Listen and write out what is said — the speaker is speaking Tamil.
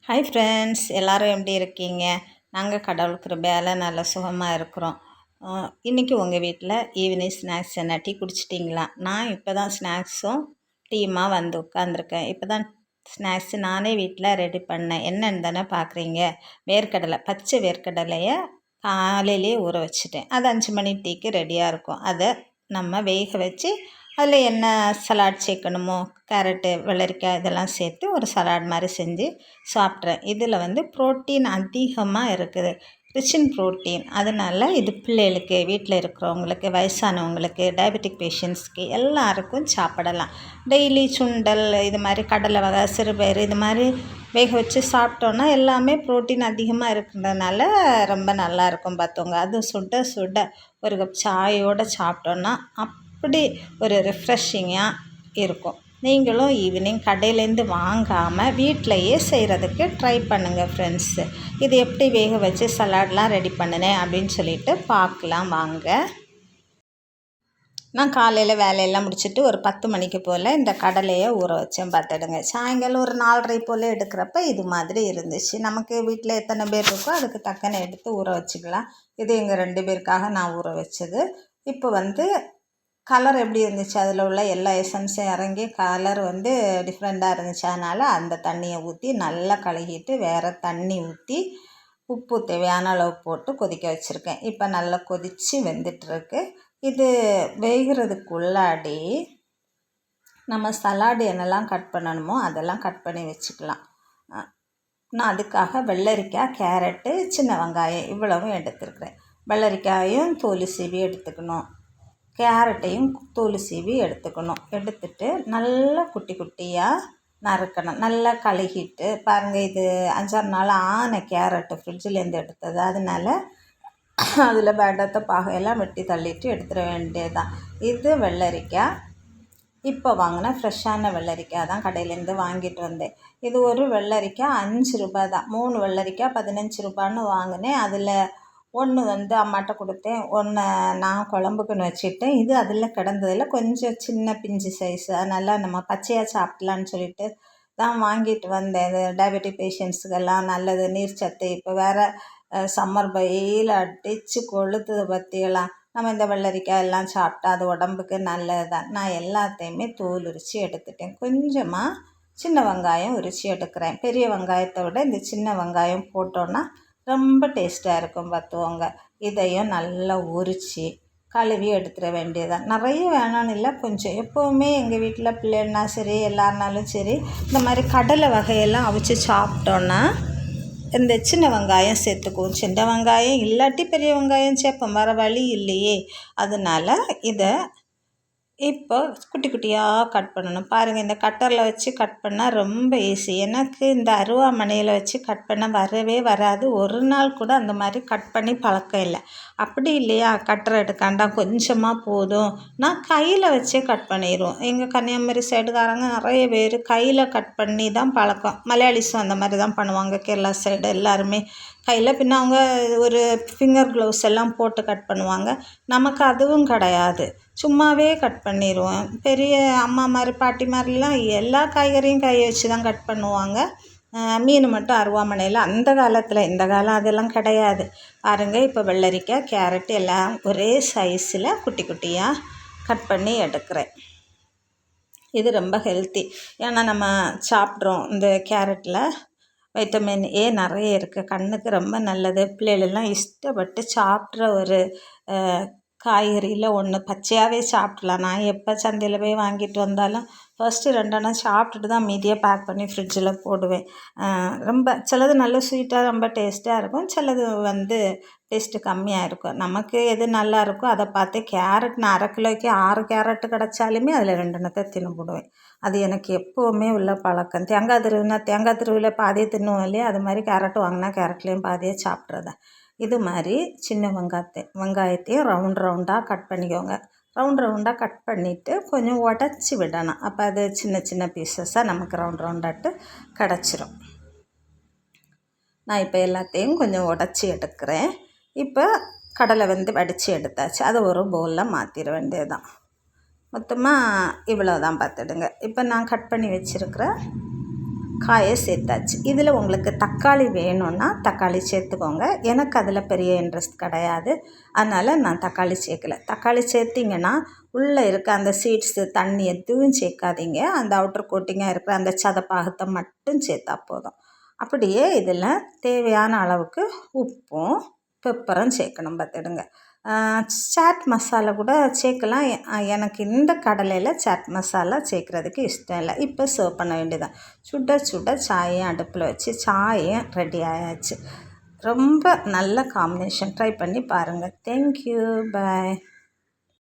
ஹாய் ஃப்ரெண்ட்ஸ், எல்லோரும் எப்படி இருக்கீங்க? நாங்கள் கடவுள் கிருபையால் நல்ல சுகமாக இருக்கிறோம். இன்றைக்கி உங்கள் வீட்டில் ஈவினிங் ஸ்நாக்ஸ் என்ன? டீ குடிச்சிட்டிங்களா? நான் இப்போ தான் ஸ்நாக்ஸும் டீமாக வந்து உட்காந்துருக்கேன். இப்போ தான் ஸ்நாக்ஸு நானே வீட்டில் ரெடி பண்ணேன். என்னென்னு தானே பார்க்குறீங்க. வேர்க்கடலை, பச்சை வேர்க்கடலையை காலையிலே ஊற வச்சுட்டேன். அது 5 மணி டீக்கு ரெடியாக இருக்கும். அதை நம்ம வேக வச்சு அதில் என்ன சலாட் சேர்க்கணுமோ, கேரட்டு, வெள்ளரிக்காய் இதெல்லாம் சேர்த்து ஒரு சலாட் மாதிரி செஞ்சு சாப்பிட்றேன். இதில் வந்து ப்ரோட்டீன் அதிகமாக இருக்குது, ரிச் இன் ப்ரோட்டீன். அதனால் இது பிள்ளைகளுக்கு, வீட்டில் இருக்கிறவங்களுக்கு, வயசானவங்களுக்கு, டயபெட்டிக் பேஷண்ட்ஸ்க்கு எல்லாருக்கும் சாப்பிடலாம். டெய்லி சுண்டல், இது மாதிரி கடலை வகை, சிறுபயிறு இது மாதிரி வேக வச்சு சாப்பிட்டோன்னா எல்லாமே ப்ரோட்டீன் அதிகமாக இருக்கிறதுனால ரொம்ப நல்லாயிருக்கும் பார்த்துங்க. அதுவும் சுட சுட ஒரு கப் சாயோடு சாப்பிட்டோன்னா அப்படி ஒரு ரிஃப்ரெஷிங்காக இருக்கும். நீங்களும் ஈவினிங் கடையிலேருந்து வாங்காமல் வீட்டிலையே செய்கிறதுக்கு ட்ரை பண்ணுங்கள் ஃப்ரெண்ட்ஸு. இது எப்படி வேக வச்சு சலாட்லாம் ரெடி பண்ணினேன் அப்படின்னு சொல்லிட்டு பார்க்கலாம் வாங்க. நான் காலையில் வேலையெல்லாம் முடிச்சுட்டு ஒரு 10 மணிக்கு போல் இந்த கடலையை ஊற வச்சேன் பார்த்துடுங்க. சாயங்காலம் ஒரு 4:30 போல் எடுக்கிறப்ப இது மாதிரி இருந்துச்சு. நமக்கு வீட்டில் எத்தனை பேர் இருக்கோ அதுக்கு தக்கன எடுத்து ஊற வச்சுக்கலாம். இது எங்கள் 2 பேருக்காக நான் ஊற வச்சது. இப்போ வந்து கலர் எப்படி இருந்துச்சு, அதில் உள்ள எல்லா எசன்ஸும் இறங்கி கலர் வந்து டிஃப்ரெண்ட்டாக இருந்துச்சு. அதனால் அந்த தண்ணியை ஊற்றி நல்லா கழுகிட்டு வேறு தண்ணி ஊற்றி உப்பு தேவையான அளவு போட்டு கொதிக்க வச்சுருக்கேன். இப்போ நல்லா கொதித்து வெந்துட்டுருக்கு. இது வேகிறதுக்குள்ளாடி நம்ம சலாடு என்னெல்லாம் கட் பண்ணணுமோ அதெல்லாம் கட் பண்ணி வச்சுக்கலாம். நான் அதுக்காக வெள்ளரிக்காய், கேரட்டு, சின்ன வெங்காயம் இவ்வளவும் எடுத்துருக்குறேன். வெள்ளரிக்காயும் தோல் சீவி எடுத்துக்கணும், கேரட்டையும் தோல் சீவி எடுத்துக்கணும். எடுத்துட்டு நல்லா குட்டி குட்டியாக நறுக்கணும். நல்லா கழுகிட்டு பாருங்கள், இது 5-6 நாள் ஆன கேரட்டு ஃப்ரிட்ஜிலேருந்து எடுத்தது. அதனால் அதில் வேண்டாத பாகையெல்லாம் வெட்டி தள்ளிட்டு எடுத்துட வேண்டியது தான். இது வெள்ளரிக்காய். இப்போ வாங்கினா ஃப்ரெஷ்ஷான வெள்ளரிக்காய் தான் கடையிலேருந்து வாங்கிட்டு வந்தேன். இது ஒரு வெள்ளரிக்காய் 5 ரூபா தான். 3 வெள்ளரிக்காய் 15 ரூபான்னு வாங்கினேன். அதில் ஒன்று வந்து அம்மாட்ட கொடுத்தேன், ஒன்று நான் குழம்புக்குன்னு வச்சுட்டேன். இது அதில் கிடந்ததில் கொஞ்சம் சின்ன பிஞ்சு சைஸு, அதனால் நம்ம பச்சையாக சாப்பிட்லான்னு சொல்லிட்டு தான் வாங்கிட்டு வந்தேன். இது டயபெட்டிக் பேஷண்ட்ஸுக்கெல்லாம் நல்லது, நீர் சத்து. இப்போ வேறு சம்மர் வெயில் அடித்து கொளுத்துது பற்றியெல்லாம். நம்ம இந்த வெள்ளரிக்காய் எல்லாம் சாப்பிட்டா அது உடம்புக்கு நல்லது தான். நான் எல்லாத்தையுமே தோல் உரித்து எடுத்துட்டேன். கொஞ்சமாக சின்ன வெங்காயம் உரித்து எடுக்கிறேன். பெரிய வெங்காயத்தை விட இந்த சின்ன வெங்காயம் போட்டோன்னா ரொம்ப டேஸ்ட்டாக இருக்கும் பார்த்துவோங்க. இதையும் நல்லா உரித்து கழுவி எடுத்துட வேண்டியதான். நிறைய வேணும்னு இல்லை, கொஞ்சம். எப்போவுமே எங்கள் வீட்டில் பிள்ளைன்னா சரி, எல்லாருனாலும் சரி, இந்த மாதிரி கடலை வகையெல்லாம் அவிச்சு சாப்பிட்டோன்னா இந்த சின்ன வெங்காயம் சேர்த்துக்குவோம். சின்ன வெங்காயம் இல்லாட்டி பெரிய வெங்காயம் சேர்ப்போம், வேறு வழி இல்லையே. அதனால் இதை இப்போ குட்டி குட்டியாக கட் பண்ணணும். பாருங்கள், இந்த கட்டரில் வச்சு கட் பண்ணால் ரொம்ப ஈஸி. எனக்கு இந்த அருவாமனையில் வச்சு கட் பண்ண வரவே வராது. ஒரு நாள் கூட அந்த மாதிரி கட் பண்ணி பழக்கம் இல்லை. அப்படி இல்லையா, கட்டரை எடுக்காண்டா கொஞ்சமாக போதும், நான் கையில் வச்சே கட் பண்ணிடுவோம். எங்கள் கன்னியாகுமரி சைடுக்காரங்க நிறைய பேர் கையில் கட் பண்ணி தான் பழக்கம். மலையாளிஸும் அந்த மாதிரி தான் பண்ணுவாங்க. கேரளா சைடு எல்லாருமே கையில், பின்ன அவங்க ஒரு ஃபிங்கர் க்ளவுஸ் எல்லாம் போட்டு கட் பண்ணுவாங்க. நமக்கு அதுவும் கிடையாது, சும்மாவே கட் பண்ணிடுவோம். பெரிய அம்மா மாதிரி பாட்டி மாதிரிலாம் எல்லா காய்கறியும் கை வச்சு தான் கட் பண்ணுவாங்க. மீன் மட்டும் அருவாமனையில். அந்த காலத்தில், இந்த காலம் அதெல்லாம் கிடையாது. பாருங்கள், இப்போ வெள்ளரிக்காய், கேரட்டு எல்லாம் ஒரே சைஸில் குட்டி குட்டியாக கட் பண்ணி எடுக்கிறேன். இது ரொம்ப ஹெல்த்தி. ஏன்னா நம்ம சாப்பிட்றோம், இந்த கேரட்டில் வைட்டமின் ஏ நிறைய இருக்குது, கண்ணுக்கு ரொம்ப நல்லது. பிள்ளைகளெல்லாம் இஷ்டப்பட்டு சாப்பிட்ற ஒரு காய்கறியில் ஒன்று. பச்சையாகவே சாப்பிட்லாம். நான் எப்போ சந்தையில் போய் வாங்கிட்டு வந்தாலும் ஃபஸ்ட்டு 2 அண்ணா சாப்பிட்டுட்டு தான் மீதியை பேக் பண்ணி ஃப்ரிட்ஜில் போடுவேன். ரொம்ப சிலது நல்ல ஸ்வீட்டாக ரொம்ப டேஸ்ட்டாக இருக்கும், சிலது வந்து டேஸ்ட்டு கம்மியாக இருக்கும். நமக்கு எது நல்லா இருக்கோ அதை பார்த்து. கேரட் நான் 1/2 கிலோக்கு 6 கேரட்டு கிடச்சாலுமே அதில் 2 எண்ணத்தை தின்னு போடுவேன். அது எனக்கு எப்போவுமே உள்ள பழக்கம். தேங்காய் திருவினா தேங்காய் திருவியில் பாதியை தின்னுவோம் இல்லையா, அது மாதிரி கேரட் வாங்கினா கேரட்லேயும் பாதியை சாப்பிட்றதேன். இது மாதிரி சின்ன வெங்காயத்தையும் ரவுண்டாக கட் பண்ணிக்கோங்க. ரவுண்டாக கட் பண்ணிவிட்டு கொஞ்சம் உடச்சி விடணும். அப்போ அது சின்ன சின்ன பீசஸாக நமக்கு ரவுண்டாட்டு கிடச்சிரும். நான் இப்போ எல்லாத்தையும் கொஞ்சம் உடச்சி எடுக்கிறேன். இப்போ கடலை வடித்து எடுத்தாச்சு. அதை ஒரு பவுலில் மாற்றிட வேண்டியது தான். மொத்தமாக இவ்வளோ தான் பார்த்துடுங்க. இப்போ நான் கட் பண்ணி வச்சுருக்கிற காயை சேர்த்தாச்சு. இதில் உங்களுக்கு தக்காளி வேணும்னா தக்காளி சேர்த்துக்கோங்க. எனக்கு அதில் பெரிய இன்ட்ரெஸ்ட் கிடையாது, அதனால் நான் தக்காளி சேர்க்கல. தக்காளி சேர்த்திங்கன்னா உள்ளே இருக்க அந்த சீட்ஸு தண்ணி எதுவும் சேர்க்காதீங்க. அந்த அவுட்டர் கோட்டிங்காக இருக்கிற அந்த சதப்பாகத்தை மட்டும் சேர்த்தா போதும். அப்படியே இதில் தேவையான அளவுக்கு உப்பும் பெப்பரும் சேர்க்கணும் பார்த்துடுங்க. சாட் மசாலா கூட சேர்க்கலாம். எனக்கு இந்த கடலையில் சாட் மசாலா சேர்க்குறதுக்கு இஷ்டம் இல்லை. இப்போ சர்வ் பண்ண வேண்டியதான். சுட சுட சாயம் அடுப்பில் வச்சு சாயம் ரெடி ஆயாச்சு. ரொம்ப நல்ல காம்பினேஷன். ட்ரை பண்ணி பாருங்கள். தேங்க்யூ. பாய்.